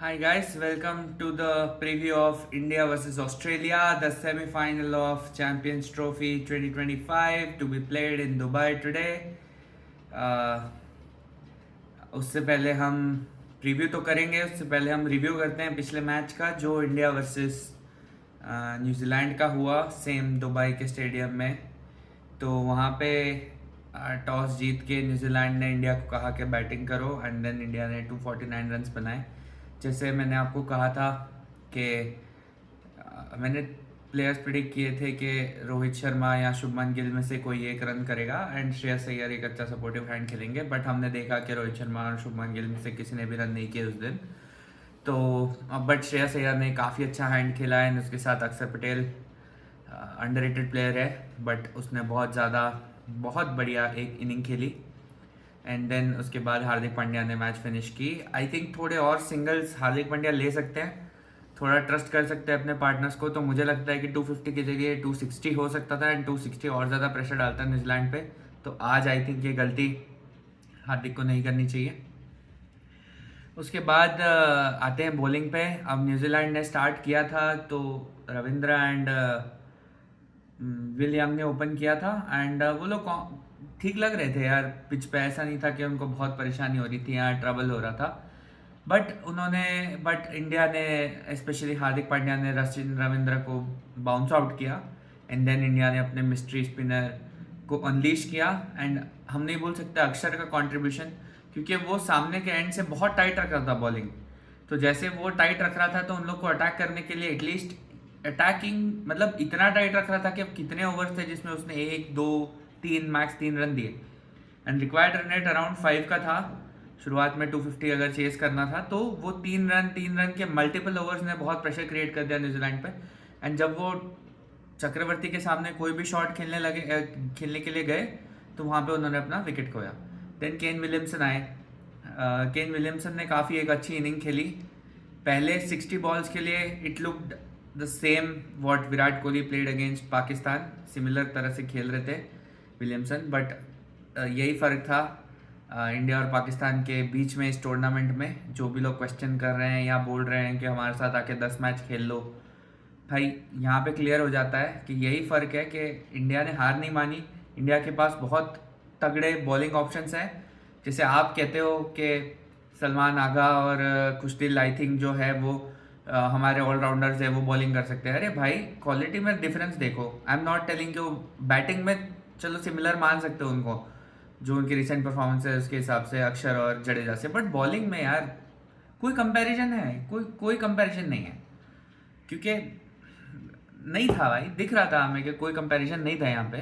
Hi guys, welcome to the preview of India versus Australia, the semi-final of Champions Trophy 2025 to be played in Dubai today. Uh, उससे पहले हम preview तो करेंगे, उससे पहले हम रिव्यू करते हैं पिछले मैच का जो इंडिया वर्सेस न्यूजीलैंड का हुआ सेम दुबई के स्टेडियम में। तो वहाँ पे टॉस जीत के न्यूजीलैंड ने इंडिया को कहा कि बैटिंग करो एंड देन इंडिया ने 249 रन्स बनाए। जैसे मैंने आपको कहा था कि मैंने प्लेयर्स प्रिडिक्ट किए थे कि रोहित शर्मा या शुभमन गिल में से कोई एक रन करेगा एंड श्रेयस अय्यर एक अच्छा सपोर्टिव हैंड खेलेंगे, बट हमने देखा कि रोहित शर्मा और शुभमन गिल में से किसी ने भी रन नहीं किए उस दिन। तो बट श्रेयस अय्यर ने काफ़ी अच्छा हैंड खेला एंड उसके साथ अक्षर पटेल अंडररेटेड प्लेयर है, बट उसने बहुत बढ़िया एक इनिंग खेली। एंड देन उसके बाद हार्दिक पांड्या ने मैच फिनिश की। आई थिंक थोड़े और सिंगल्स हार्दिक पांड्या ले सकते हैं, थोड़ा ट्रस्ट कर सकते हैं अपने पार्टनर्स को। तो मुझे लगता है कि 250 की जगह 260 हो सकता था एंड 260 और ज़्यादा प्रेशर डालता है न्यूजीलैंड पे। तो आज आई थिंक ये गलती हार्दिक को नहीं करनी चाहिए। उसके बाद आते हैं बॉलिंग पे। अब न्यूजीलैंड ने स्टार्ट किया था तो रविंद्र एंड विलियम ने ओपन किया था एंड वो लोग ठीक लग रहे थे यार। पिच पे ऐसा नहीं था कि उनको बहुत परेशानी हो रही थी या ट्रबल हो रहा था। बट इंडिया ने स्पेशली हार्दिक पांड्या ने रचिन रविंद्र को बाउंस आउट किया एंड देन इंडिया ने अपने मिस्ट्री स्पिनर को अनलीश किया। एंड हम नहीं बोल सकते अक्षर का कंट्रीब्यूशन, क्योंकि वो सामने के एंड से बहुत टाइट रख रहा था बॉलिंग। तो जैसे वो टाइट रख रहा था तो उन लोग को अटैक करने के लिए एटलीस्ट अटैकिंग मतलब इतना टाइट रख रहा था कि अब कितने ओवर्स थे जिसमें उसने एक दो तीन मैक्स 3 रन दिए and required run rate around 5 का था। शुरुआत में 250 अगर चेस करना था तो वो 3 रन के मल्टीपल ओवर्स ने बहुत प्रेशर क्रिएट कर दिया न्यूजीलैंड पे। एंड जब वो चक्रवर्ती के सामने कोई भी शॉट खेलने के लिए गए तो वहाँ पे उन्होंने अपना विकेट खोया। देन केन विलियमसन आए। केन विलियमसन ने काफ़ी एक अच्छी इनिंग खेली। पहले 60 बॉल्स के लिए it looked the same what Virat Kohli played against Pakistan, similar तरह से खेल रहे थे विलियमसन। बट यही फ़र्क था इंडिया और पाकिस्तान के बीच में इस टूर्नामेंट में। जो भी लोग क्वेश्चन कर रहे हैं या बोल रहे हैं कि हमारे साथ आके 10 मैच खेल लो, भाई यहाँ पे क्लियर हो जाता है कि यही फ़र्क है कि इंडिया ने हार नहीं मानी। इंडिया के पास बहुत तगड़े बॉलिंग ऑप्शंस हैं। जैसे आप कहते हो कि सलमान आगा और खुशदिल आई थिंक जो है वो हमारे ऑलराउंडर्स है, वो बॉलिंग कर सकते हैं। अरे भाई क्वालिटी में डिफरेंस देखो। आई एम नॉट टेलिंग कि वो बैटिंग में चलो सिमिलर मान सकते हो उनको, जो उनकी रिसेंट परफॉर्मेंस है उसके हिसाब से अक्षर और जडेजा से, बट बॉलिंग में यार कोई कंपैरिजन है? कोई कंपैरिजन नहीं है। क्योंकि नहीं था भाई, दिख रहा था हमें कि कोई कंपैरिजन नहीं था यहाँ पे।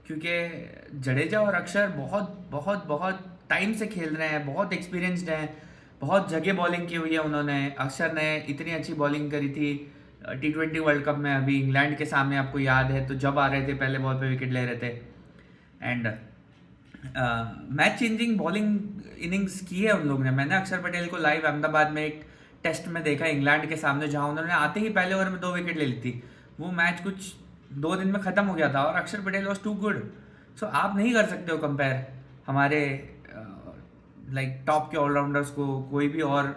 क्योंकि जडेजा और अक्षर बहुत बहुत बहुत टाइम से खेल रहे हैं, बहुत एक्सपीरियंस्ड हैं, बहुत जगह बॉलिंग की हुई है उन्होंने। अक्षर ने इतनी अच्छी बॉलिंग करी थी T20 वर्ल्ड कप में, अभी इंग्लैंड के सामने आपको याद है, तो जब आ रहे थे पहले बॉल पे विकेट ले रहे थे। And match changing bowling innings की है उन लोगों ने। मैंने अक्षर पटेल को लाइव अहमदाबाद में एक टेस्ट में देखा इंग्लैंड के सामने, जहां उन्होंने आते ही पहले ओवर में 2 विकेट ले ली थी। वो मैच कुछ 2 दिन में ख़त्म हो गया था और अक्षर पटेल वॉज टू गुड। सो आप नहीं कर सकते हो कंपेयर हमारे लाइक टॉप के ऑलराउंडर्स को कोई भी और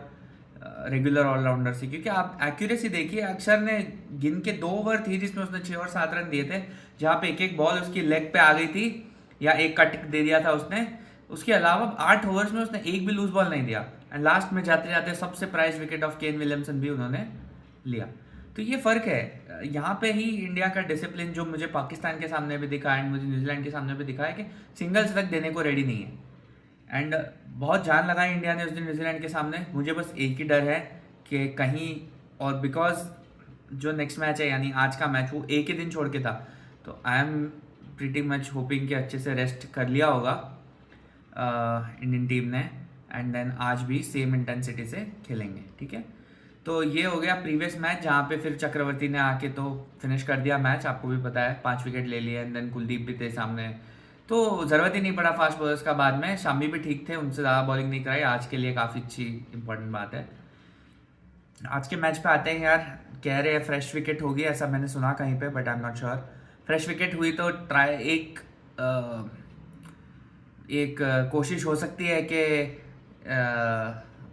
रेगुलर ऑलराउंडर से। क्योंकि आप एक्यूरेसी देखिए, अक्षर ने गिन के 2 ओवर थी जिसमें उसने 6 और 7 रन दिए थे, जहाँ पे एक एक बॉल उसकी लेग पे आ गई थी या एक कट दे दिया था उसने। उसके अलावा 8 ओवर्स में उसने एक भी लूज बॉल नहीं दिया एंड लास्ट में जाते जाते सबसे prize wicket of Kane Williamson भी उन्होंने लिया। तो ये फ़र्क है यहाँ पे ही इंडिया का डिसिप्लिन, जो मुझे पाकिस्तान के सामने भी दिखा एंड मुझे न्यूजीलैंड के सामने भी दिखा है कि सिंगल्स तक देने को रेडी नहीं है। एंड बहुत जान लगाई इंडिया ने उस दिन न्यूजीलैंड के सामने। मुझे बस एक ही डर है कि कहीं, और बिकॉज जो नेक्स्ट मैच है यानी आज का मैच वो एक ही दिन छोड़ के था, तो I am pretty much hopping कि अच्छे से रेस्ट कर लिया होगा इंडियन टीम ने एंड देन आज भी सेम इंटेंसिटी से खेलेंगे। ठीक है, तो ये हो गया प्रीवियस मैच, जहाँ पे फिर चक्रवर्ती ने आके तो फिनिश कर दिया मैच। आपको भी पता है 5 विकेट ले लिए एंड देन कुलदीप भी थे सामने, तो ज़रूरत ही नहीं पड़ा फास्ट बॉलर्स का। बाद में शामी भी ठीक थे, उनसे ज़्यादा बॉलिंग नहीं कराई। आज के लिए काफ़ी अच्छी इंपॉर्टेंट बात है। आज के मैच पे आते हैं यार। कह रहे हैं फ्रेश विकेट होगी, ऐसा मैंने सुना कहीं पे, but I am not sure. Fresh wicket हुई तो ट्राई कोशिश हो सकती है कि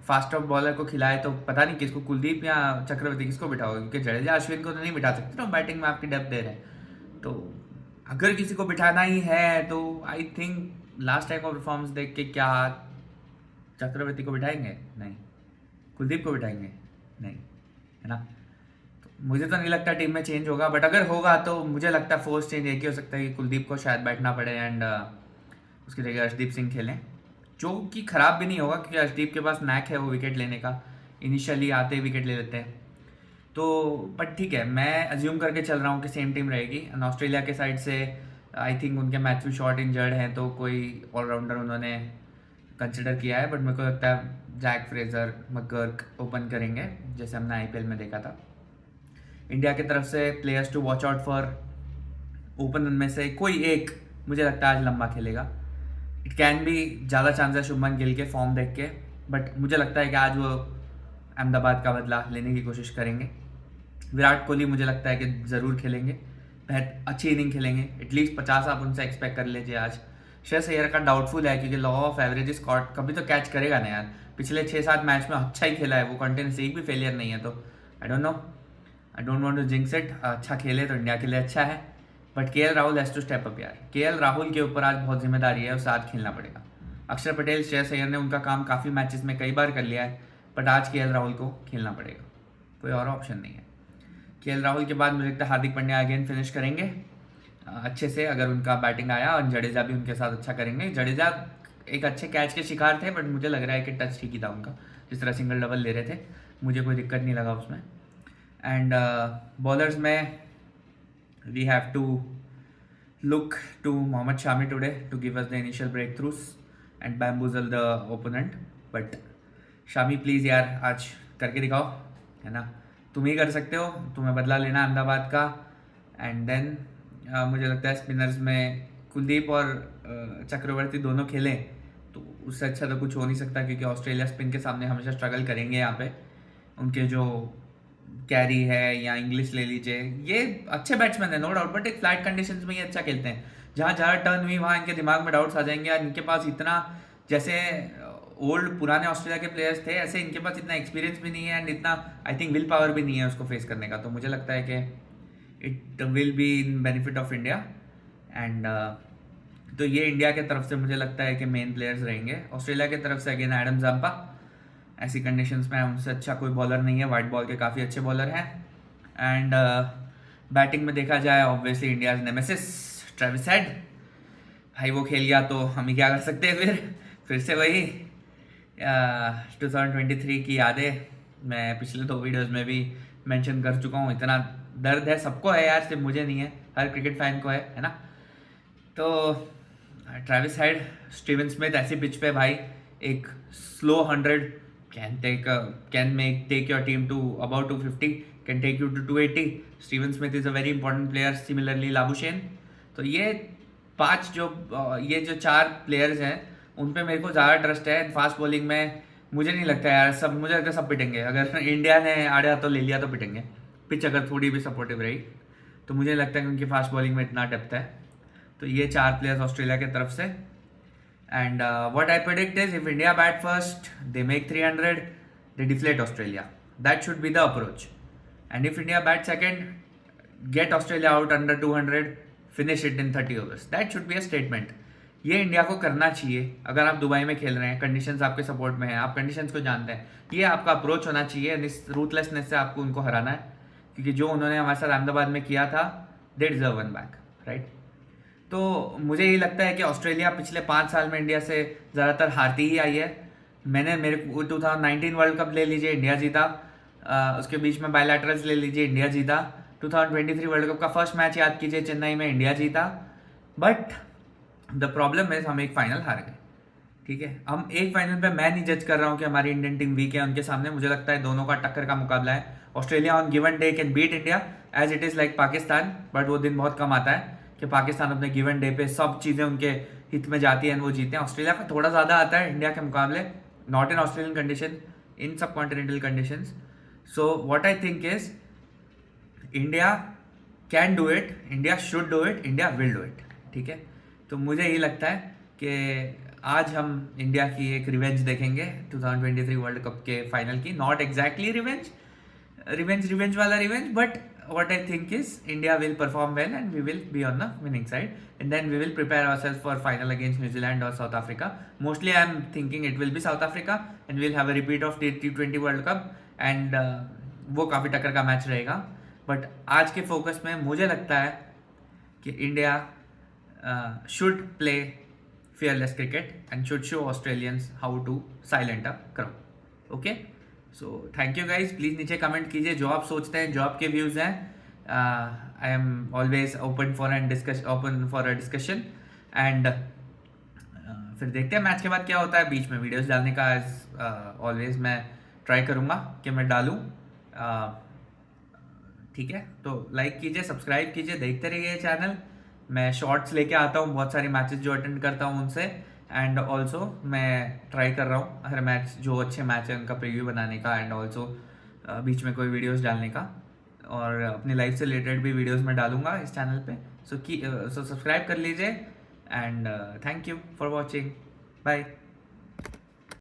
फास्ट ऑफ बॉलर को खिलाए तो पता नहीं किसको, कुलदीप या चक्रवर्ती किसको बिठाओगे, क्योंकि जडेजा अश्विन को तो नहीं बिठा सकते ना, बैटिंग में आपकी डेप्थ दे रहे हैं। तो अगर किसी को बिठाना ही है तो आई थिंक लास्ट टाइम का परफॉर्मेंस देख के क्या चक्रवर्ती को बिठाएंगे? नहीं। कुलदीप को बिठाएंगे? नहीं, है ना। तो मुझे तो नहीं लगता टीम में चेंज होगा, बट अगर होगा तो मुझे लगता है फोर्स चेंज एक ही हो सकता है कि कुलदीप को शायद बैठना पड़े एंड उसकी जगह अर्शदीप सिंह खेलें, जो कि ख़राब भी नहीं होगा क्योंकि अर्शदीप के पास नैक है वो विकेट लेने का, इनिशियली आते ही विकेट ले लेते हैं। तो बट ठीक है, मैं अज्यूम करके चल रहा हूँ कि सेम टीम रहेगी। एंड ऑस्ट्रेलिया के साइड से आई थिंक उनके मैथ्यू शॉर्ट इंजर्ड हैं, तो कोई ऑलराउंडर उन्होंने कंसिडर किया है, बट मेरे को लगता है जैक फ्रेजर, मकगर्क ओपन करेंगे जैसे हमने आईपीएल में देखा था। इंडिया की तरफ से players to watch out for, open में से कोई एक मुझे लगता है आज लंबा खेलेगा। इट कैन बी ज़्यादा चांस है शुभमन गिल के फॉर्म देख के, बट मुझे लगता है कि आज वो अहमदाबाद का बदला लेने की कोशिश करेंगे। विराट कोहली मुझे लगता है कि ज़रूर खेलेंगे, बहुत अच्छी इनिंग खेलेंगे, एटलीस्ट 50 आप उनसे एक्सपेक्ट कर लीजिए आज। श्रेयस अय्यर का डाउटफुल है क्योंकि लॉ ऑफ एवरेज स्कॉट कभी तो कैच करेगा ना यार, पिछले 6-7 मैच में अच्छा ही खेला है वो, कंटिन्यूस एक भी फेलियर नहीं है, तो I don't know, I don't want to jinx it. अच्छा खेले तो इंडिया के लिए अच्छा है, but KL Rahul has to step up यार। केएल राहुल के ऊपर आज बहुत जिम्मेदारी है, उसे आज खेलना पड़ेगा। अक्षर पटेल, श्रेयस अय्यर ने उनका काम काफ़ी मैचेस में कई बार कर लिया है, बट आज केएल राहुल को खेलना पड़ेगा, कोई और ऑप्शन नहीं है। केएल राहुल के बाद मुझे लगता है हार्दिक पांड्या अगेन फिनिश करेंगे अच्छे से, अगर उनका बैटिंग आया, और जडेजा भी उनके साथ अच्छा करेंगे। जडेजा एक अच्छे कैच के शिकार थे, बट मुझे लग रहा है कि टच ठीक ही था उनका, जिस तरह सिंगल डबल ले रहे थे, मुझे कोई दिक्कत नहीं लगा उसमें। एंड बॉलर्स में we have to look to Mohammad Shami today to give us the initial breakthroughs and bamboozle the opponent. But Shami please यार आज करके दिखाओ, है ना, तुम ही कर सकते हो, तुम्हें बदला लेना अहमदाबाद का। एंड देन मुझे लगता है स्पिनर्स में कुलदीप और चक्रवर्ती दोनों खेलें तो उससे अच्छा तो कुछ हो नहीं सकता, क्योंकि ऑस्ट्रेलिया स्पिन के सामने हमेशा स्ट्रगल करेंगे यहाँ पे। उनके जो कैरी है या इंग्लिश ले लीजिए, ये अच्छे बैट्समैन है नो डाउट, बट एक फ्लैट कंडीशंस में ये अच्छा खेलते हैं। जहाँ जहाँ टर्न हुई वहाँ इनके दिमाग में डाउट्स आ जाएंगे, और इनके पास इतना, जैसे ओल्ड पुराने ऑस्ट्रेलिया के प्लेयर्स थे, ऐसे इनके पास इतना एक्सपीरियंस भी नहीं है एंड इतना आई थिंक विल पावर भी नहीं है उसको फेस करने का। तो मुझे लगता है कि it will be in benefit of India. And तो ये इंडिया की तरफ से मुझे लगता है कि मेन प्लेयर्स रहेंगे। ऑस्ट्रेलिया की तरफ से अगेन एडम जाम्पा, ऐसी कंडीशंस में उनसे अच्छा कोई बॉलर नहीं है, वाइट बॉल के काफ़ी अच्छे बॉलर हैं। एंड बैटिंग में देखा जाए obviously India's nemesis Travis head, भाई वो खेल गया तो हम ही क्या कर सकते हैं, फिर से वही 2023 की यादें मैं पिछले 2 वीडियोस में भी मेंशन कर चुका हूँ। इतना दर्द है, सबको है यार, सिर्फ मुझे नहीं है, हर क्रिकेट फैन को है ना। तो ट्रेविस हेड, स्टीवन स्मिथ ऐसी पिच पे भाई एक slow 100 can take your team to about 250, can take you to 280. Steven Smith is a very important player, similarly Labuschagne। तो ये 4 प्लेयर्स हैं, उन पे मेरे को ज़्यादा ट्रस्ट है। फास्ट बॉलिंग में मुझे नहीं लगता यार, मुझे लगता है सब पिटेंगे, अगर इंडिया ने आड़े तो ले लिया तो पिटेंगे, पिच अगर थोड़ी भी सपोर्टिव रही तो मुझे लगता है कि उनकी फास्ट बॉलिंग में इतना डेप्थ है। तो ये 4 प्लेयर्स ऑस्ट्रेलिया की तरफ से। And what I predict is if India bat first, they make 300, they deflate Australia. That should be the approach. And if India bat second, get Australia out under 200, finish it in 30 overs. That should be a statement. ये India को करना चाहिए। अगर आप Dubai में खेल रहे हैं, कंडीशंस आपके सपोर्ट में हैं, आप कंडीशंस को जानते हैं, ये आपका अप्रोच होना चाहिए। इस रूथलेसनेस से आपको उनको हराना है, क्योंकि जो उन्होंने हमारे साथ अहमदाबाद में किया था, they deserve one back, right. तो मुझे यही लगता है कि ऑस्ट्रेलिया पिछले 5 साल में इंडिया से ज़्यादातर हारती ही आई है। मेरे 2019 वर्ल्ड कप ले लीजिए, इंडिया जीता, उसके बीच में बायलैटरल्स ले लीजिए, इंडिया जीता। 2023 वर्ल्ड कप का फर्स्ट मैच याद कीजिए, चेन्नई में, इंडिया जीता। बट द प्रॉब्लम है हम एक फाइनल हार गए, ठीक है। हम एक फाइनल पे, मैं नहीं जज कर रहा हूँ कि हमारी इंडियन टीम वीक है उनके सामने, मुझे लगता है दोनों का टक्कर का मुकाबला है। Australia on given day can beat India as it is like Pakistan, but वो दिन बहुत कम आता है कि पाकिस्तान अपने गिवन डे पे सब चीज़ें उनके हित में जाती हैं, वो जीते हैं। ऑस्ट्रेलिया का थोड़ा ज़्यादा आता है इंडिया के मुकाबले, नॉट इन ऑस्ट्रेलियन कंडीशन, इन सब continental conditions. So what I think is India can do it, India should do it, India will do it, ठीक है। तो मुझे यही लगता है कि आज हम इंडिया की एक रिवेंज देखेंगे 2023 वर्ल्ड कप के फाइनल की. नॉट एग्जैक्टली रिवेंज वाला revenge, but what I think is India will perform well and we will be on the winning side, and then we will prepare ourselves for final against New Zealand or South Africa. Mostly I am thinking it will be South Africa and we will have a repeat of T20 World Cup and वो काफ़ी टक्कर का match रहेगा. But आज के focus में मुझे लगता है कि India should play fearless cricket and should show Australians how to silent a crowd. Okay? So thank you guys. Please नीचे कमेंट कीजिए जो आप सोचते हैं, जो आपके व्यूज़ हैं. I am always open for a discussion and फिर देखते हैं मैच के बाद क्या होता है. बीच में वीडियोस डालने का एज ऑलवेज मैं ट्राई करूँगा कि मैं डालूँ. ठीक है, तो लाइक कीजिए, सब्सक्राइब कीजिए, देखते रहिए चैनल. मैं शॉर्ट्स लेके आता हूँ बहुत सारे मैचेस जो अटेंड करता हूँ उनसे, एंड ऑल्सो मैं ट्राई कर रहा हूँ हर मैच, जो अच्छे मैच है उनका प्रीव्यू बनाने का, एंड ऑल्सो बीच में कोई वीडियोस डालने का, और अपनी लाइफ से रिलेटेड भी वीडियोस मैं डालूंगा इस चैनल पे. सो सब्सक्राइब कर लीजिए and thank you for watching. Bye.